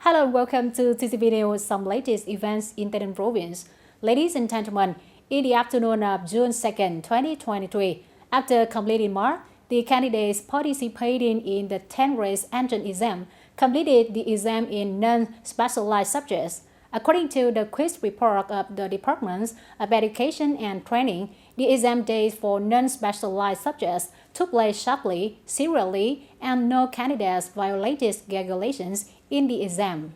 Hello, welcome to TTV with some latest events in Taynan province. Ladies and gentlemen, in the afternoon of June 2nd, 2023, after completing mark, the candidates participating in the 10th grade entrance exam completed the exam in non-specialized subjects. According to the quiz report of the Department of Education and Training, the exam days for non-specialized subjects took place sharply, serially, and no candidates violated regulations in the exam.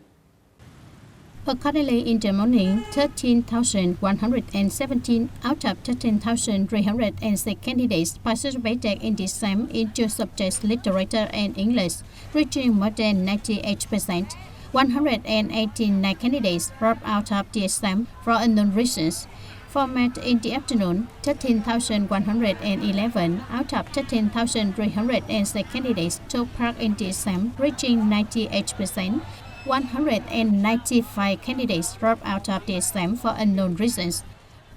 Accordingly, in the morning, 13,117 out of 13,306 candidates participated in the exam in two subjects, literature and English, reaching more than 98%. 189 candidates dropped out of the exam for unknown reasons. Format in the afternoon, 13,111 out of 13,306 candidates took part in the exam, reaching 98%. 195 candidates dropped out of the exam for unknown reasons.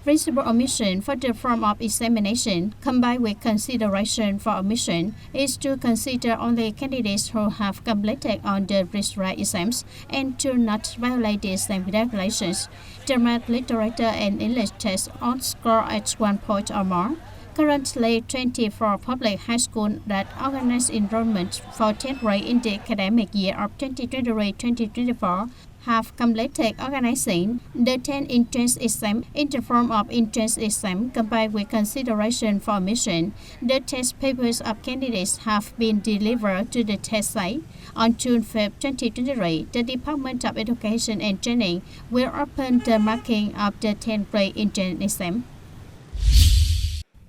Principal omission for the form of examination, combined with consideration for omission, is to consider only candidates who have completed on the prescribed exams and do not violate the exam regulations. The math, literature, and English tests all score at 1 point or more. Currently, 24 public high schools that organize enrollment for 10th grade in the academic year of 2023-2024 have completed organizing the 10 entrance exam in the form of entrance exam combined with consideration for admission. The test papers of candidates have been delivered to the test site. On June 5, 2023, the Department of Education and Training will open the marking of the 10th grade entrance exam.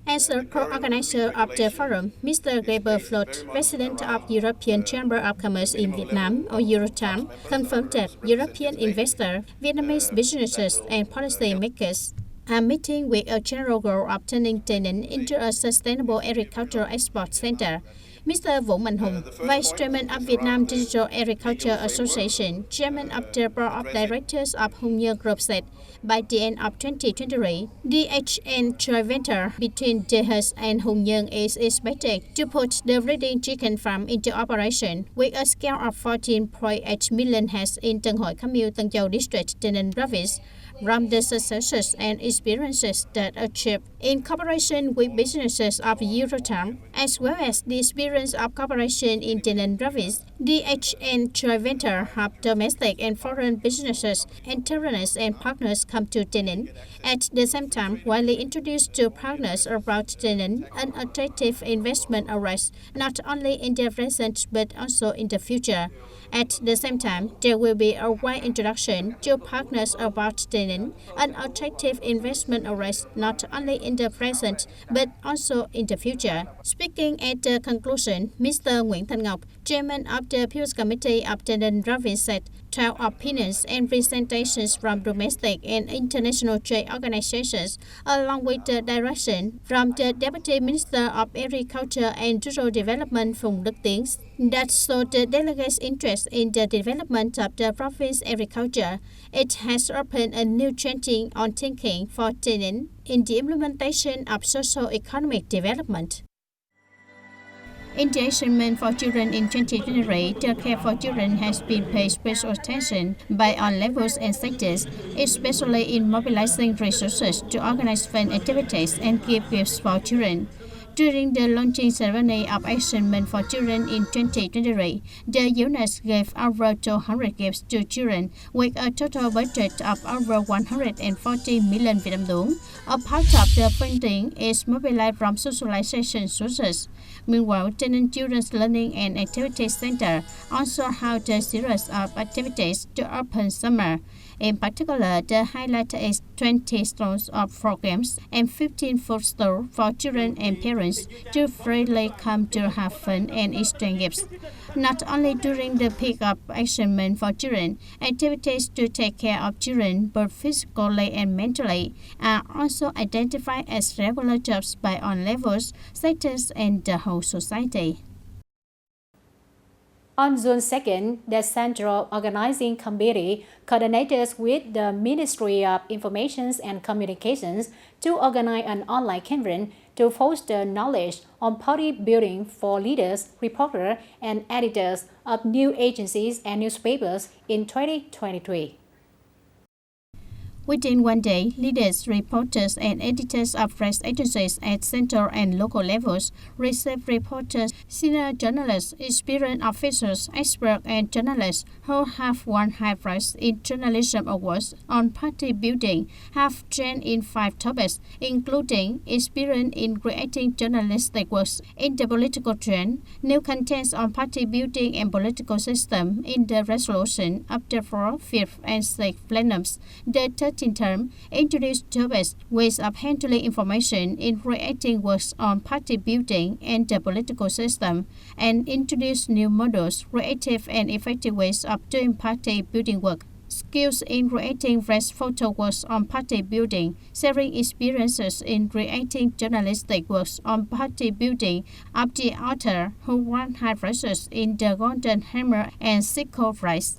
As a co-organizer of the forum, Mr. Gaber Flot, President of European Chamber of Commerce in Vietnam, or Eurocharm, confirmed that European investors, Vietnamese businesses, and policymakers are meeting with a general goal of turning Taynin into a sustainable agricultural export center. Mr. Vũ Mạnh Hùng, Vice Chairman of Vietnam Digital Agriculture Association, Chairman of the Board of Directors of Hùng Nhơn Group said, by the end of 2023, the HN joint venture between DHS and Hùng Nhơn is expected to put the breeding chicken farm into operation with a scale of 14.8 million heads in Tân Hội Kham Mueang, Tân Châu District, Taynan Province. From the successes and experiences that achieved in cooperation with businesses of Eurocharm, as well as the experience of cooperation in Taynan Province, the HN joint venture helped domestic and foreign businesses, entrepreneurs and partners come to Taynin. At the same time, widely introduced to partners about Taynin an attractive investment arrest, not only in the present but also in the future. At the same time, there will be a wide introduction to partners about Taynin, an attractive investment arrest not only in the present but also in the future. Speaking at the conclusion, Mr. Nguyễn Thanh Ngọc, Chairman of the People's Committee of Taynan Province said, 12 opinions and presentations from domestic and international trade organizations, along with the direction from the Deputy Minister of Agriculture and Rural Development Phùng Đức Tiến, that showed the delegates' interest in the development of the province agriculture. It has opened a new changing on thinking for Taynin in the implementation of socio-economic development. In the achievement for children in 2023, the care for children has been paid special attention by all levels and sectors, especially in mobilizing resources to organize fun activities and give gifts for children. During the launching ceremony of Achievement for Children in 2023, the units gave over 200 gifts to children with a total budget of over 140 million Vietnam dong. A part of the funding is mobilized from socialization sources. Meanwhile, Taynin Children's Learning and Activity Center also held a series of activities to open summer. In particular, the highlight is 20 stalls of programs and 15 food stalls for children and parents to freely come to have fun and exchange gifts. Not only during the peak of achievement for children, activities to take care of children both physically and mentally are also identified as regular jobs by all levels, sectors, and the whole society. On June 2nd, the Central Organizing Committee coordinated with the Ministry of Information and Communications to organize an online conference to foster knowledge on party building for leaders, reporters, and editors of news agencies and newspapers in 2023. Within one day, leaders, reporters, and editors of press agencies at central and local levels received reporters, senior journalists, experienced officers, experts, and journalists who have won high prize in journalism awards on party building have trained in 5 topics, including experience in creating journalistic works in the political trend, new contents on party building and political system in the resolution of the 4th, 5th, and 6th plenums. The 13th term introduced topics ways of handling information in creating works on party building and the political system, and introduced new models, creative and effective ways of doing party building work. Skills in creating fresh photo works on party building, sharing experiences in creating journalistic works on party building of the author who won high prizes in the Golden Hammer and Sickle Prize.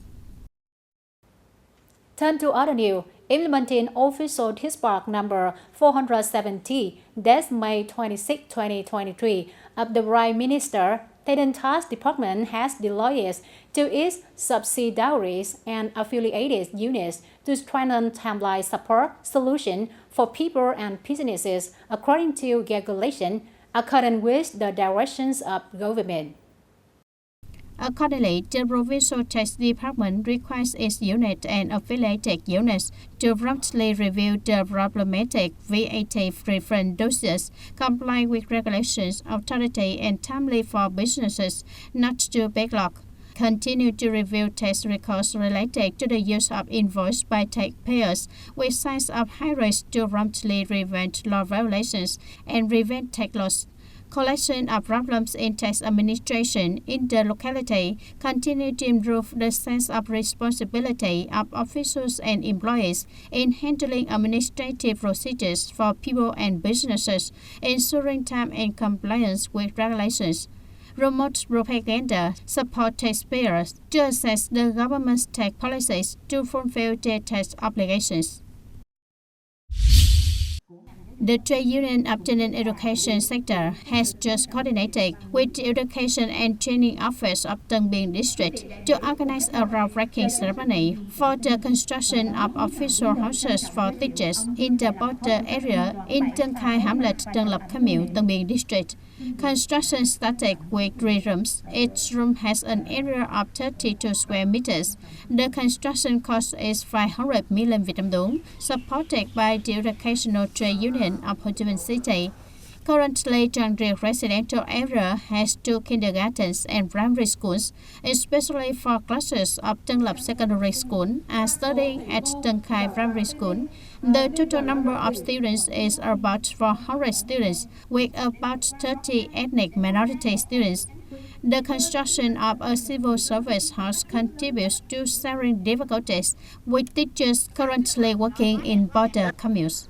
Turn to other news. Implementing official TSPARC number 470, dated May 26, 2023, of the Prime Minister, TayNinhTV Department has deployed to its subsidiaries and affiliated units to strengthen timeline support solution for people and businesses according to regulation, according with the directions of government. Accordingly, the Provincial Tax Department requires its unit and affiliated units to promptly review the problematic VAT refund dossiers, comply with regulations, authority, and timely for businesses not to backlog. Continue to review tax records related to the use of invoice by taxpayers with signs of high risk to promptly prevent law violations and prevent tax loss. Collection of problems in tax administration in the locality continue to improve the sense of responsibility of officials and employees in handling administrative procedures for people and businesses, ensuring time and compliance with regulations. Remote propaganda support taxpayers to assess the government's tax policies to fulfill their tax obligations. The trade union of the education sector has just coordinated with the Education and Training Office of Tân Biên District to organize a groundbreaking ceremony for the construction of official houses for teachers in the border area in Tân Khai Hamlet, Tân Lập Commune, Tân Biên District. Construction started with 3 rooms. Each room has an area of 32 square meters. The construction cost is 500 million Vietnam dong, supported by the Educational Trade Union of Ho Chi Minh City. Currently, Trang Riek residential area has 2 kindergartens and primary schools, especially for classes of Tân Lập Secondary School are studying at Tân Khai Primary School. The total number of students is about 400 students, with about 30 ethnic minority students. The construction of a civil service house contributes to sharing difficulties with teachers currently working in border communes.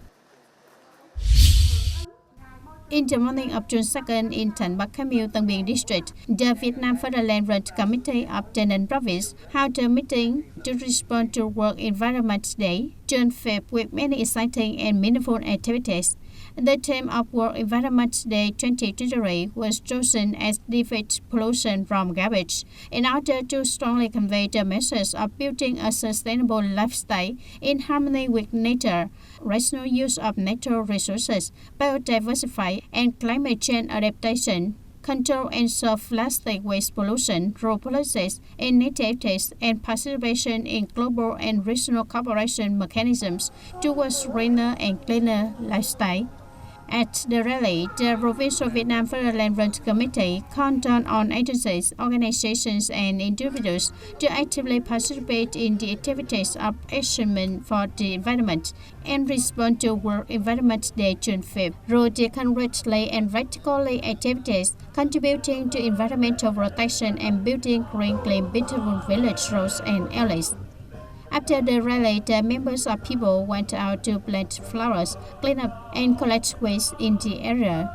In the morning of June 2nd in Tân Bắc Commune, Tân Biên District, the Vietnam Federal Committee of Tây Ninh Province held a meeting to respond to World Environment Day, June 5th, with many exciting and meaningful activities. The theme of World Environment Day 2023 was chosen as Defeat Pollution from Garbage in order to strongly convey the message of building a sustainable lifestyle in harmony with nature, rational use of natural resources, biodiversity, and climate change adaptation. Control and solve plastic waste pollution through policies, initiatives, and participation in global and regional cooperation mechanisms towards greener and cleaner lifestyle. At the rally, the Provincial Vietnam Federal Committee called on agencies, organizations, and individuals to actively participate in the activities of achievement for the environment and respond to World Environment Day June 5th through the concretely and practically activities contributing to environmental protection and building green, clean, beautiful village roads and alleys. After the rally, the members of people went out to plant flowers, clean up, and collect waste in the area.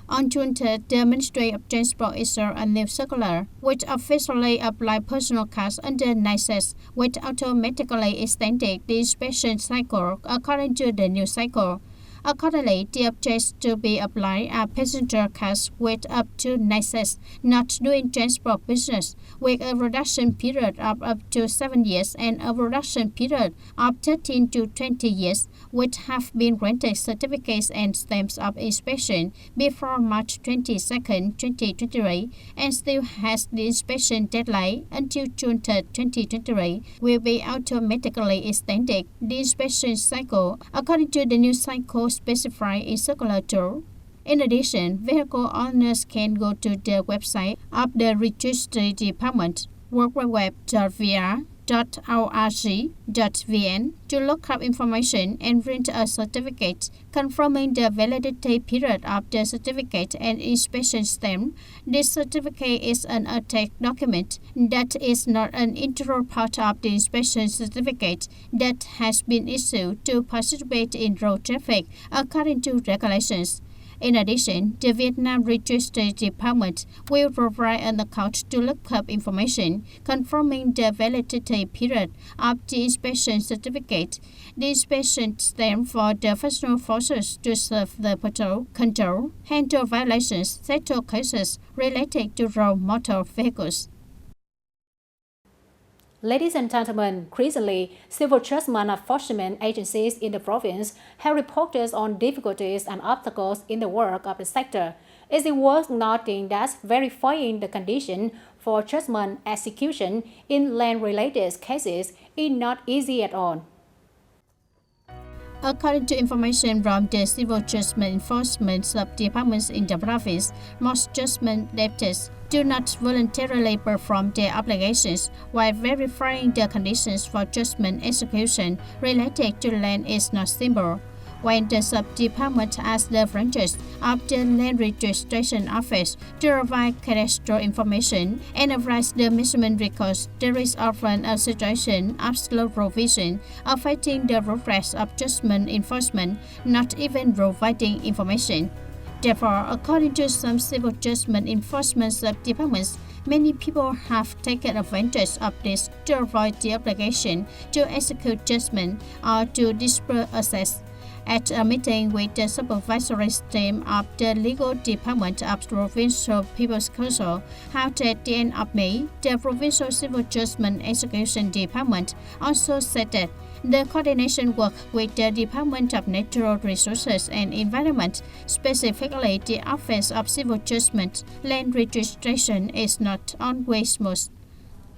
On June 3rd, the Ministry of Transport issued a new circular, which officially applied personal cars under NICES, which automatically extended the inspection cycle according to the new cycle. Accordingly, the objects to be applied are passenger cars with up to 9 seats, not doing transport business, with a reduction period of up to 7 years and a reduction period of 13 to 20 years, which have been granted certificates and stamps of inspection before March 22, 2023, and still has the inspection deadline until June 3, 2023, will be automatically extended. The inspection cycle, according to the new cycle specified in Circular 2. In addition, vehicle owners can go to the website of the Registry Department, www.vr.org.vn, to look up information and print a certificate confirming the validity period of the certificate and inspection stamp. This certificate is an attached document that is not an integral part of the inspection certificate that has been issued to participate in road traffic according to regulations. In addition, the Vietnam Registry Department will provide an account to look up information confirming the validity period of the inspection certificate. The inspection stamp for the functional forces to serve the patrol, control, handle violations, settle cases related to road motor vehicles. Ladies and gentlemen, recently, civil judgment enforcement agencies in the province have reported on difficulties and obstacles in the work of the sector. It is worth noting that verifying the condition for judgment execution in land-related cases is not easy at all. According to information from the Civil Judgment Enforcement Sub-departments in the province, most judgment debtors do not voluntarily perform their obligations, while verifying the conditions for judgment execution related to land is not simple. When the sub-department asks the branches of the Land Registration Office to provide cadastral information and analyze the measurement records, there is often a situation of slow provision affecting the progress of judgment enforcement, not even providing information. Therefore, according to some civil judgment enforcement sub-departments, many people have taken advantage of this to avoid the obligation to execute judgment or to disperse assets. At a meeting with the supervisory team of the Legal Department of the Provincial People's Council held at the end of May, the Provincial Civil Judgment Execution Department also said that the coordination work with the Department of Natural Resources and Environment, specifically the Office of Civil Judgment Land Registration, is not always smooth.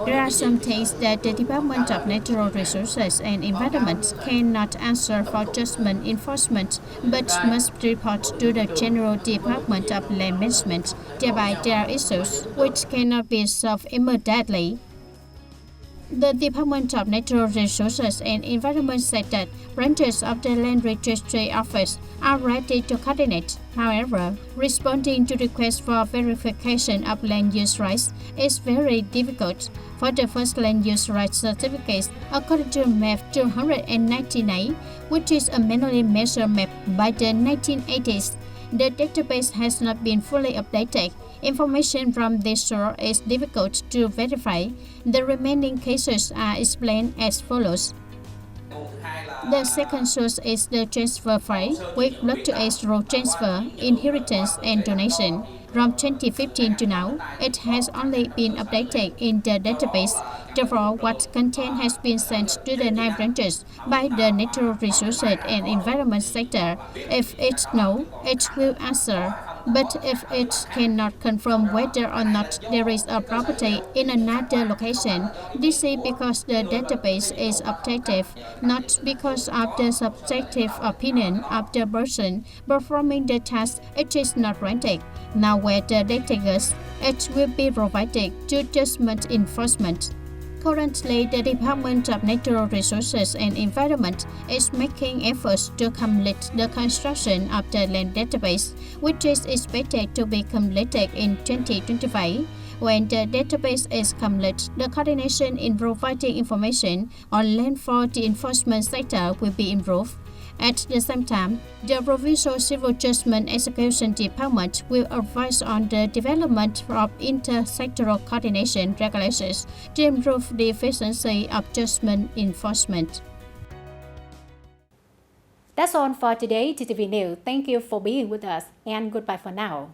There are some things that the Department of Natural Resources and Environment cannot answer for judgment enforcement, but must report to the General Department of Land Management. Thereby, there are issues which cannot be solved immediately. The Department of Natural Resources and Environment said that branches of the Land Registry Office are ready to coordinate. However, responding to requests for verification of land use rights is very difficult. For the first land use rights certificates, according to map 299, which is a manually measured map by the 1980s, the database has not been fully updated. Information from this source is difficult to verify. The remaining cases are explained as follows. The second source is the transfer file, with block-to-age road transfer, inheritance, and donation. From 2015 to now, it has only been updated in the database. Therefore, what content has been sent to the 9 branches by the Natural Resources and Environment sector. If it's no, it will answer. But if it cannot confirm whether or not there is a property in another location, this is because the database is objective, not because of the subjective opinion of the person performing the task. It is not granted. Now, where the data goes, it will be provided to judgment enforcement. Currently, the Department of Natural Resources and Environment is making efforts to complete the construction of the land database, which is expected to be completed in 2025. When the database is complete, the coordination in providing information on land for the enforcement sector will be improved. At the same time, the Provincial Civil Judgment Execution Department will advise on the development of intersectoral coordination regulations to improve the efficiency of judgment enforcement. That's all for today, TTV News. Thank you for being with us and goodbye for now.